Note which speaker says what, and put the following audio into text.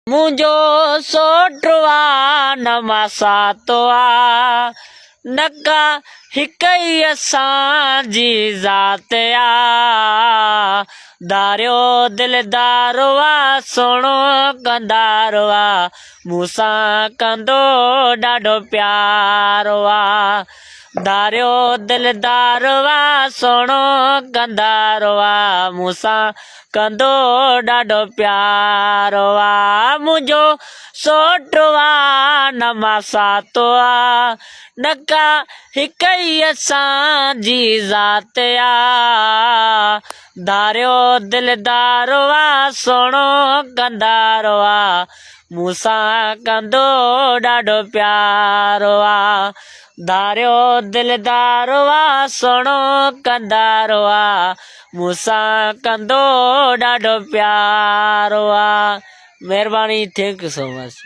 Speaker 1: मुंहिंजो सोटवा नमासा तो आ नका हिक ई असांजी ज़ात आ दारियो दिलदारो आ सोणो कंदारो आ मूंसां कंदो ॾाढो प्यारो आ दारियो दिलदारो आ सोणो कंदारो आ मूंसां कंदो ॾाढो प्यारो आ मुंहिंजो सोटो आ नमासा तो आ नका हिक ई असांजी ज़ात आ दारियो दिलदारो आ सोणो कंदारो आ मूंसां कंदो ॾाढो प्यारो आ दारियो दिलदारो आ सोणो कंदारो आ मूंसां कंदो ॾाढो प्यारो आ। महिरबानी, थैंक यू सो मच।